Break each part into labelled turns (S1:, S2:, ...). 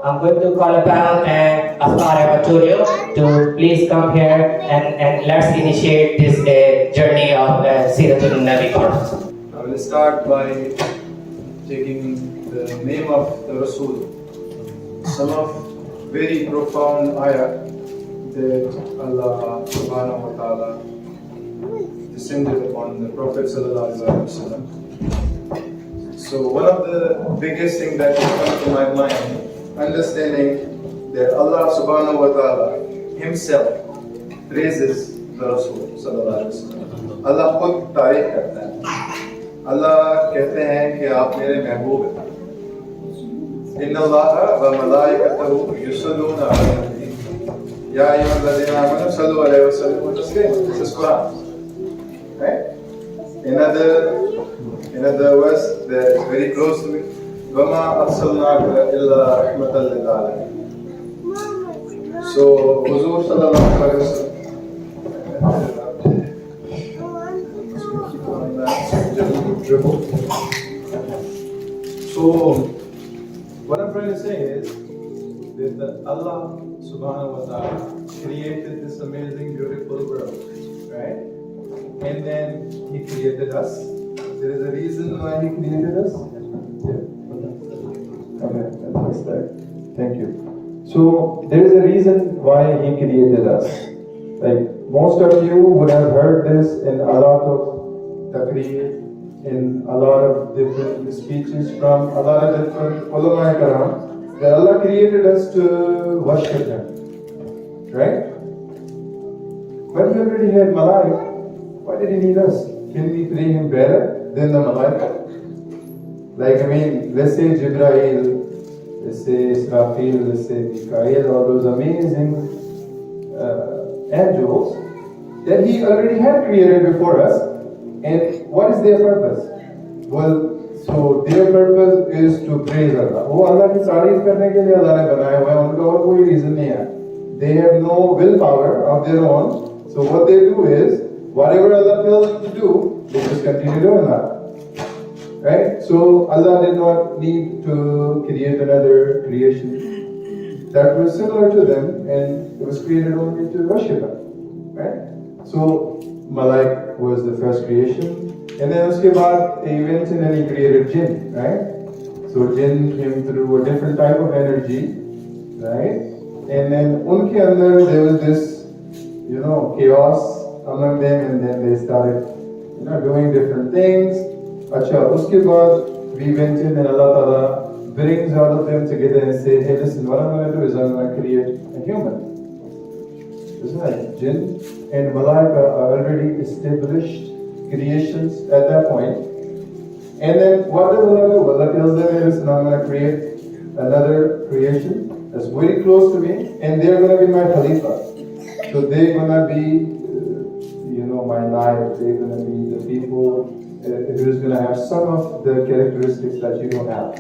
S1: I'm going to call upon Asmara Maturio to please come here and let's initiate this journey of Seerat-un-Nabi course.
S2: I will start by taking the name of the Rasul. Some of very profound ayah that Allah subhanahu wa ta'ala descended upon the Prophet sallallahu alaihi wasallam. So one of the biggest things that will come to my mind, understanding that Allah subhanahu wa ta'ala himself praises the Rasul sallallahu alaihi wasallam. Allah खुद तारीफ करता है. Allah कहते हैं कि आप मेरे महबूब हैं. इन्ना अल्लाह व मलाइकतहु युसल्लूना अला नबी या अय्युहल्लज़ीना आमनू सल्लु अलैहि वसल्लिमू Taslima. This is Quran. Right? Another verse that is very close to me. وَمَا أَرْسَلْنَاكَ إِلَّا رَحْمَةً لِلْعَالَمِينَ. So, Huzur sallallahu alaihi wasallam. So, what I'm trying to say is that Allah subhanahu wa ta'ala created this amazing, beautiful world, right? And then He created us. There is a reason why He created us. Yeah. Okay, that's that. Thank you. So there is a reason why He created us. Like most of you would have heard this in a lot of taqreer, in a lot of different speeches from a lot of different ulama karam, that Allah created us to worship Him, right? But He already had malaika. Why did He need us? Can we pray Him better than the malaika? Like, I mean, let's say Jibrail, let's say Israfil, let's say Mikael, all those amazing angels that He already had created before us. And what is their purpose? Well, so their purpose is to praise Allah. वो अल्लाह की तारीफ करने के लिए अल्लाह ने बनाया हुआ है. उनका और कोई reason नहीं है. They have no willpower of their own. So what they do is, whatever Allah tells them to do, they just continue doing that. Right? So Allah did not need to create another creation that was similar to them, and it was created only to worship Him. Right? So Malaik was the first creation, and then uske baad he went in and he created jinn, right? So jinn came through a different type of energy, right? And then unke andar there was this, chaos among them, and then they started, doing different things. Acha, uske baad we went in and Allah Ta'ala brings all of them together and say, hey, listen, what I'm going to do is I'm going to create a human. Isn't that jinn and malaika are already established creations at that point. And then what does Allah do? Allah tells them, hey, listen, I'm going to create another creation that's very close to me, and they're going to be my Khalifa. So they're going to be, my life. They're going to be the people who's going to have some of the characteristics that you don't have.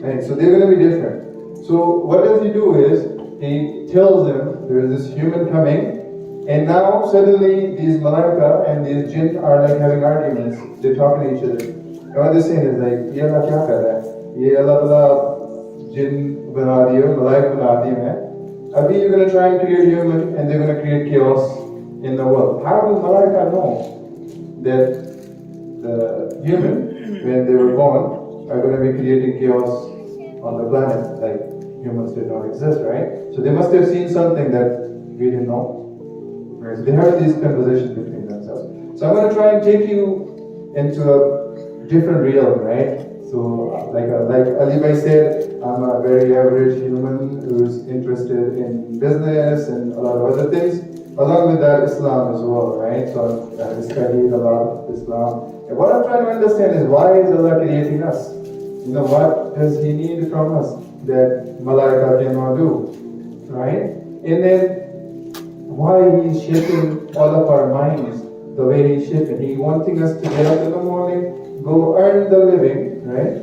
S2: And so they're going to be different. So what does He do is, He tells them there is this human coming, and now suddenly these malaika and these jinn are like having arguments. They're talking to each other. And what they're saying is like, Ye Allah kya kar raha hai? Ye Allah Ta'ala jinn bana diye, malaika bana diye hai. Abhi you're going to try and create human, and they're going to create chaos in the world. How do malaika know that the human, when they were born, are going to be creating chaos on the planet? Like, humans did not exist, right? So they must have seen something that we didn't know. Right? So they have these conversations between themselves. So I'm going to try and take you into a different realm, right? So like Ali Bhai said, I'm a very average human who's interested in business and a lot of other things. Along with that, Islam as well, right? So I've studied a lot of Islam. And what I'm trying to understand is, why is Allah creating us? What does He need from us that malaika cannot do, right? And then why He's shaping all of our minds the way He's shaping. He's wanting us to get up in the morning, go earn the living, right?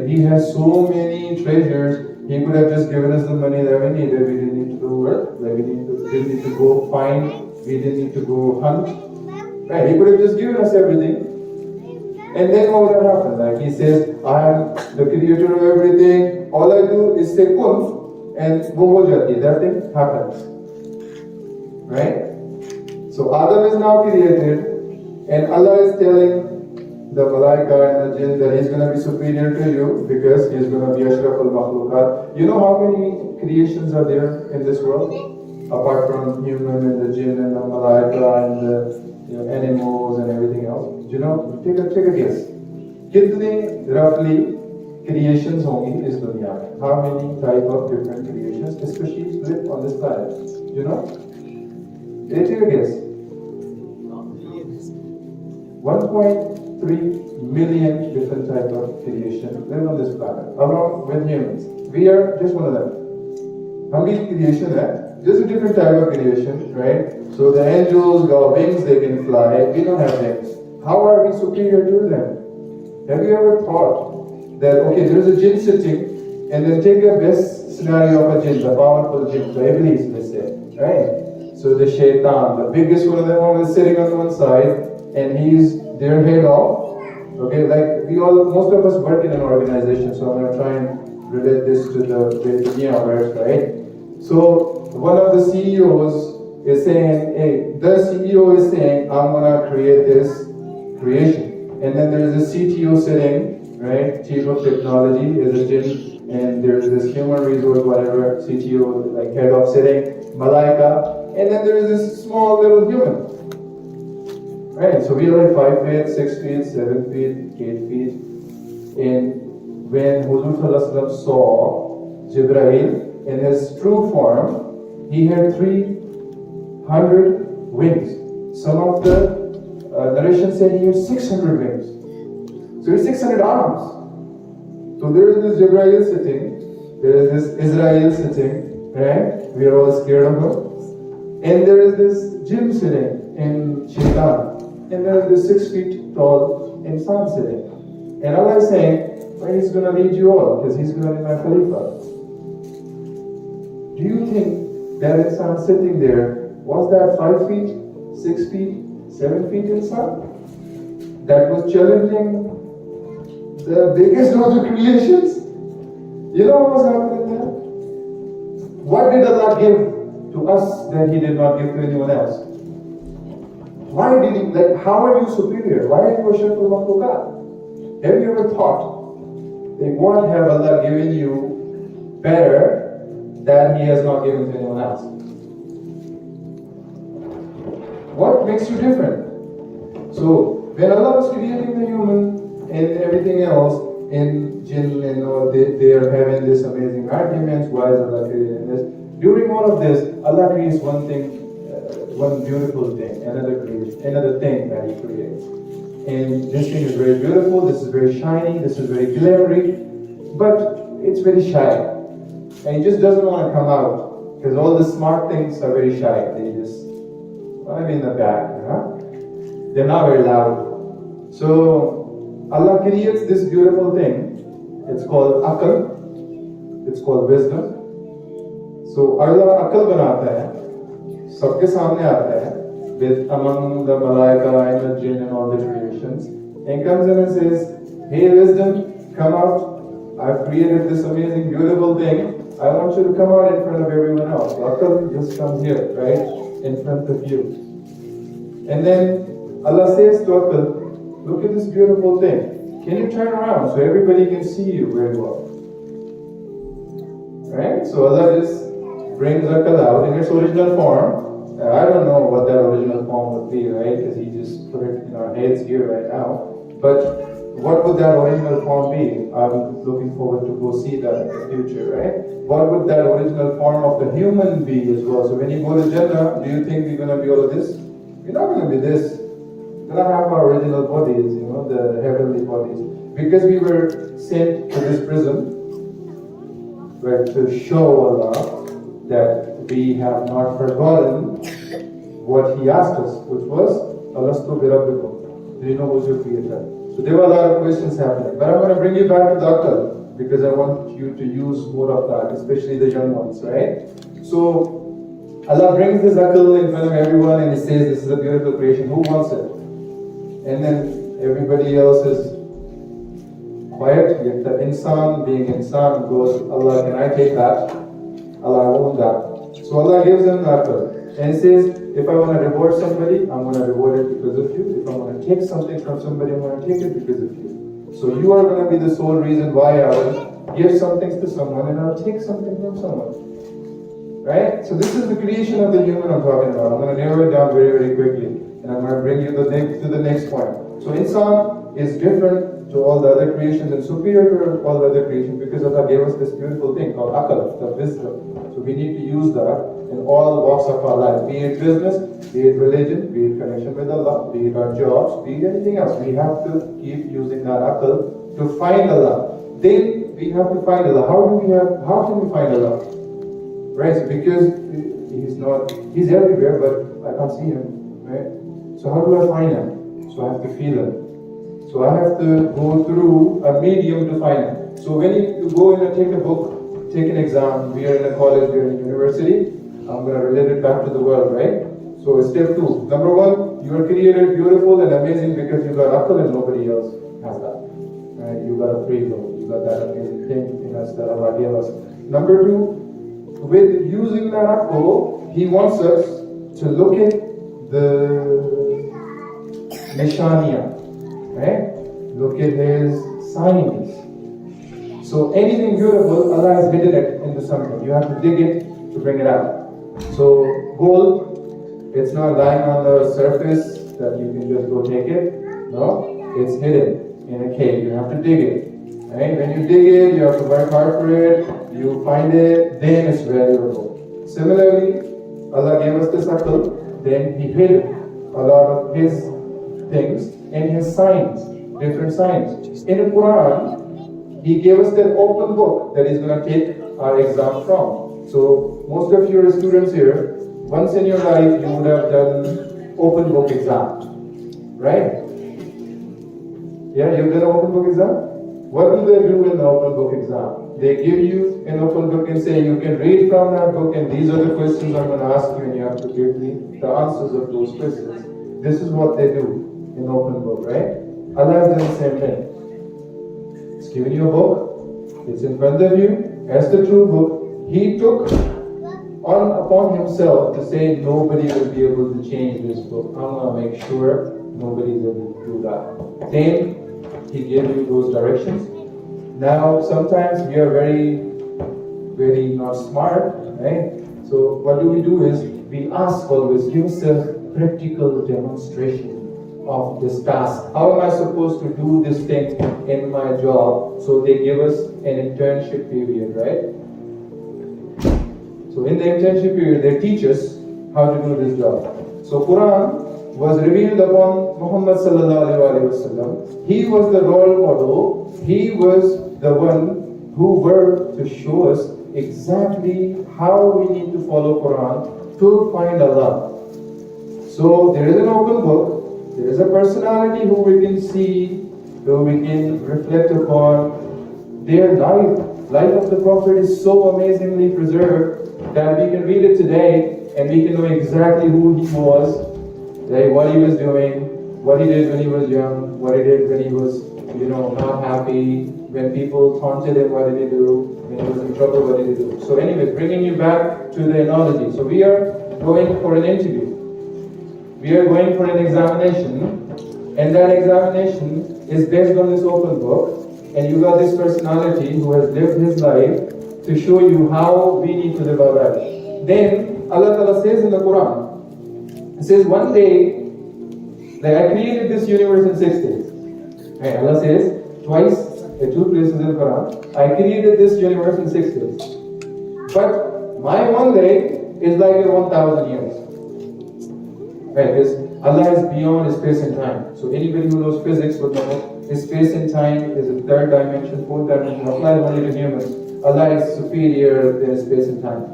S2: He has so many treasures. He could have just given us the money that we needed. We didn't need to do work. Like we didn't need to go find. We didn't need to go hunt. Right? He could have just given us everything. And then what would have happened? Like he says, I am the creator of everything. All I do is say kun, and wo ho jati hai. That thing happens. Right? So Adam is now created, and Allah is telling the Malaika and the Jinn that He's going to be superior to you because He's going to be Ashraful Makhlukat. You know how many creations are there in this world? Apart from human and the Jinn and the Malaika and the animals and everything else. Do you know? Take a guess. कितने roughly creations होंगी इस दुनिया में? How many type of different creations, especially live on this planet? Do you know? Take a guess. 1.3 million different type of creation live on this planet, along with humans. We are just one of them. How many creation है? Just a different type of creation, right? So the angels got wings, they can fly. We don't have wings. How are we superior to them? Have you ever thought that, okay, there's a jinn sitting, and then take the best scenario of a jinn, the powerful jinn, the Iblis, let's say, right? So the shaitan, the biggest one of them is sitting on one side, and he's their head off. Okay, like most of us work in an organization, so I'm going to try and relate this to the dunya works, right? So one of the CEOs is saying, hey, the CEO is saying, I'm going to create this creation. And then there's a CTO sitting, right? Chief of Technology is a jinn, and there's this human resource, whatever, CTO, like head of sitting, Malaika, and then there's this small little human. Right, so we are like 5 feet, 6 feet, 7 feet, 8 feet. And when Huzur saw Jibreel in his true form, he had 300 wings. Some of the narration said he had 600 wings. So he had 600 arms. So there is this Jibreel sitting, there is this Israel sitting, right? We are all scared of him. And there is this jinn sitting in Shaitan. And there is this 6 feet tall insan sitting. And Allah is saying, well, He's going to lead you all because He's going to be my Khalifa. Do you think that insan sitting there, was that 5 feet, 6 feet, 7 feet insan? That was challenging the biggest of the creations? You know what was happening there? What did Allah give to us that He did not give to anyone else? Why did He, like, how are you superior? Why are you a Shaykhul Makhlukat? Have you ever thought, like, what have Allah given you better that He has not given to anyone else? What makes you different? So, when Allah was creating the human and everything else, in jinn and all, they are having this amazing arguments, why is Allah creating this? During all of this, Allah creates one thing, one beautiful thing, another thing that He creates. And this thing is very beautiful, this is very shiny, this is very glittery, but it's very shy. And it just doesn't want to come out, because all the smart things are very shy. They just want to be in the back, They're not very loud. So, Allah creates this beautiful thing. It's called aql, it's called wisdom. So, Allah aql banata hai. सबके सामने आता है with among the malaika and the jinn and all the creations, and comes in and says, hey wisdom, come out, I've created this amazing beautiful thing, I want you to come out in front of everyone else. Aql just comes here, right, in front of you. And then Allah says to Aql, look at this beautiful thing, can you turn around so everybody can see you very well? Right, so Allah just brings Aql out in its original form. I don't know what that original form would be, right? Because He just put it in our heads here right now. But what would that original form be? I'm looking forward to go see that in the future, right? What would that original form of the human be as well? So when you go to Jannah, do you think we're going to be all of this? We're not going to be this. We're going to have our original bodies, the heavenly bodies. Because we were sent to this prison, right, to show Allah that we have not forgotten what He asked us, which was, Alastu bi Rabbikum. Do you know who's your creator? So there were a lot of questions happening. But I'm going to bring you back to the aql, because I want you to use more of that, especially the young ones, right? So Allah brings this aql in front of everyone and He says, this is a beautiful creation. Who wants it? And then everybody else is quiet, yet the insan being insan goes, Allah, can I take that? Allah, I want that. So Allah gives him the aql. And he says, if I want to reward somebody, I'm going to reward it because of you. If I want to take something from somebody, I'm going to take it because of you. So you are going to be the sole reason why I will give something to someone and I'll take something from someone. Right? So this is the creation of the human I'm talking about. I'm going to narrow it down very, very quickly. And I'm going to bring you to the next point. So insan is different to all the other creations and superior to all the other creations because Allah gave us this beautiful thing called aql, the wisdom. So we need to use that in all walks of our life, be it business, be it religion, be it connection with Allah, be it our jobs, be it anything else. We have to keep using that aql to find Allah. Then we have to find Allah. How can we find Allah? Right? So because He's everywhere, but I can't see Him. Right? So how do I find Him? So I have to feel Him. So I have to go through a medium to find Him. So when you go in and take a book, take an exam, we are in a college, we are in a university, I'm going to relate it back to the world, right? So step 2. Number 1, you are created beautiful and amazing because you got aql and nobody else has that. Right? You got a free will. You got that amazing thing in us that Allah gave us. Number 2, with using that aql, He wants us to look at the nishaniya, right? Look at His signs. So anything beautiful, Allah has hidden it into something. You have to dig it to bring it out. So gold, it's not lying on the surface that you can just go take it. No, it's hidden in a cave. You have to dig it. Right? When you dig it, you have to work hard for it. You find it, then it's valuable. Similarly, Allah gave us this aql, then He hid a lot of His things and His signs, different signs. In the Quran, He gave us that open book that He's going to take our exam from. So most of you are students here. Once in your life, you would have done open book exam, right? Yeah, you've done open book exam? What do they do in the open book exam? They give you an open book and say you can read from that book and these are the questions I'm going to ask you and you have to give me the answers of those questions. This is what they do in open book, right? Allah has done the same thing. It's given you a book, it's in front of you, as the true book. He took upon Himself to say nobody will be able to change this book. I'm going to make sure nobody is able to do that. Then He gave you those directions. Now sometimes we are very, very not smart, right? So what do is we ask always, give us a practical demonstration of this task. How am I supposed to do this thing in my job? So they give us an internship period, right? So in the internship period, they teach us how to do this job. So Quran was revealed upon Muhammad sallallahu alaihi wasallam. He was the role model. He was the one who were to show us exactly how we need to follow Quran to find Allah. So there is an open book. There is a personality who we can see, who we can reflect upon. Their life of the Prophet is so amazingly preserved that we can read it today and we can know exactly who he was, like what he was doing, what he did when he was young, what he did when he was, not happy, when people taunted him, what did he do, when he was in trouble, what did he do. So anyway, bringing you back to the analogy. So we are going for an interview. We are going for an examination, and that examination is based on this open book, and you got this personality who has lived his life to show you how we need to live our life. Then Allah Ta'ala says in the Quran, it says one day, like I created this universe in 6 days. Right, Allah says twice, in 2 places in the Quran, I created this universe in 6 days. But my one day is like your 1,000 years. Right, because Allah is beyond space and time. So anybody who knows physics would know space and time is a 3rd dimension, 4th dimension, applies only to humans. Allah is superior than space and time.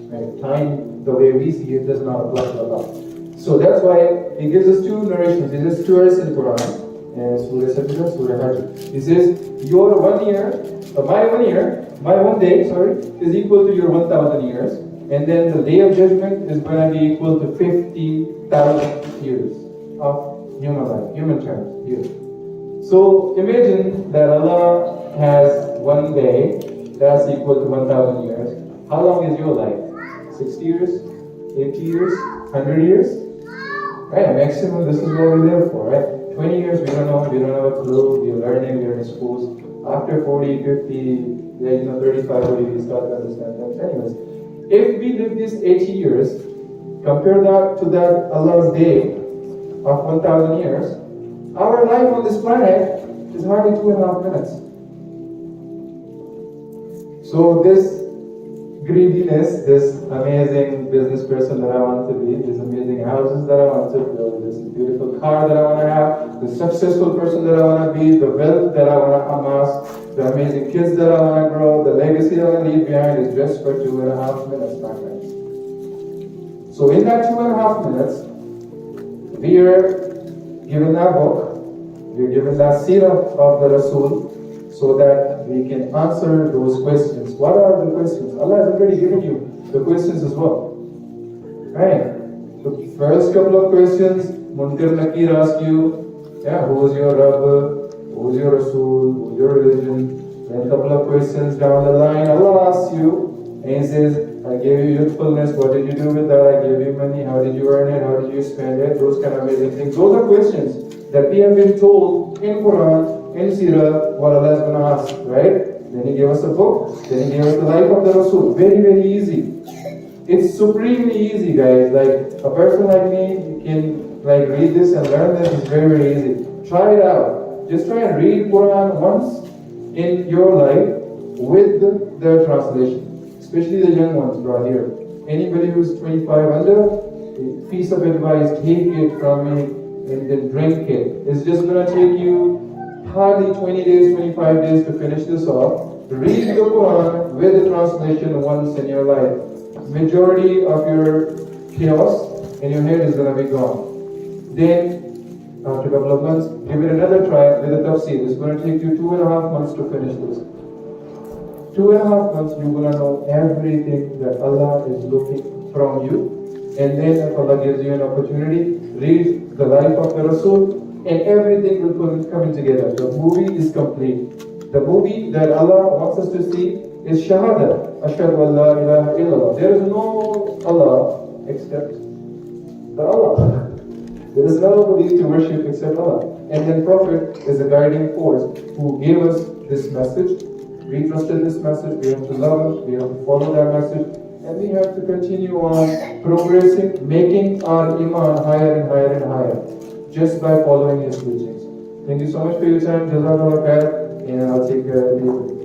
S2: Right? Time, the way we see it, does not apply to Allah. So that's why He gives us 2 narrations. He says 2 verses in the Quran. Surah Sajda, Surah Hajj. He says, your 1 year, my one day, is equal to your 1,000 years. And then the day of judgment is going to be equal to 50,000 years of human life, human terms, years. So imagine that Allah has one day that's equal to 1,000 years. How long is your life? 60 years? 80 years? 100 years? Right, maximum, this is what we live for, right? 20 years, we don't know, we don't have a clue, we're learning, we're in schools. After 40, 50, 35, 40, we start to understand things. Anyways, if we live these 80 years, compare that to that Allah's day of 1,000 years, our life on this planet is hardly 2.5 minutes. So this greediness, this amazing business person that I want to be, these amazing houses that I want to build, this beautiful car that I want to have, the successful person that I want to be, the wealth that I want to amass, the amazing kids that I want to grow, the legacy that I want to leave behind is just for 2.5 minutes, my friends. So in that 2.5 minutes, we are given that book, we are given that seerah of the Rasul, so that we can answer those questions. What are the questions? Allah has already given you the questions as well. Right? The first couple of questions, Munkar Nakir asks you, who is your Rabb? Who is your Rasul? Who is your religion? Then a couple of questions down the line, Allah asks you, and He says, I gave you youthfulness, what did you do with that? I gave you money, how did you earn it? How did you spend it? Those kind of amazing things. Those are questions that we have been told in Quran, in Seerah, what Allah is going to ask, right? Then He gave us a book, then He gave us the life of the Rasul. Very, very easy. It's supremely easy, guys. Like, a person like me can read this and learn this. It's very, very easy. Try it out. Just try and read Quran once in your life with the translation. Especially the young ones right here. Anybody who's 25 under, a piece of advice, take it from me and then drink it. It's just going to take you hardly 20 days, 25 days to finish this off. Read the Quran with the translation once in your life. Majority of your chaos in your head is going to be gone. Then, after a couple of months, give it another try with the tafsir. It's going to take you 2.5 months to finish this. 2.5 months, you're going to know everything that Allah is looking from you. And then, if Allah gives you an opportunity, read the life of the Rasul, and everything will come together. The movie is complete. The movie that Allah wants us to see is Shahada. Ashhadu an la ilaha illallah. There is no Allah except the Allah. There is nobody to worship except Allah. And then Prophet is a guiding force who gave us this message. We trusted this message. We have to love it. We have to follow that message. And we have to continue on progressing, making our iman higher and higher and higher, just by following His teachings. Thank you so much for your time. Jazakallah khair, and I'll take leave.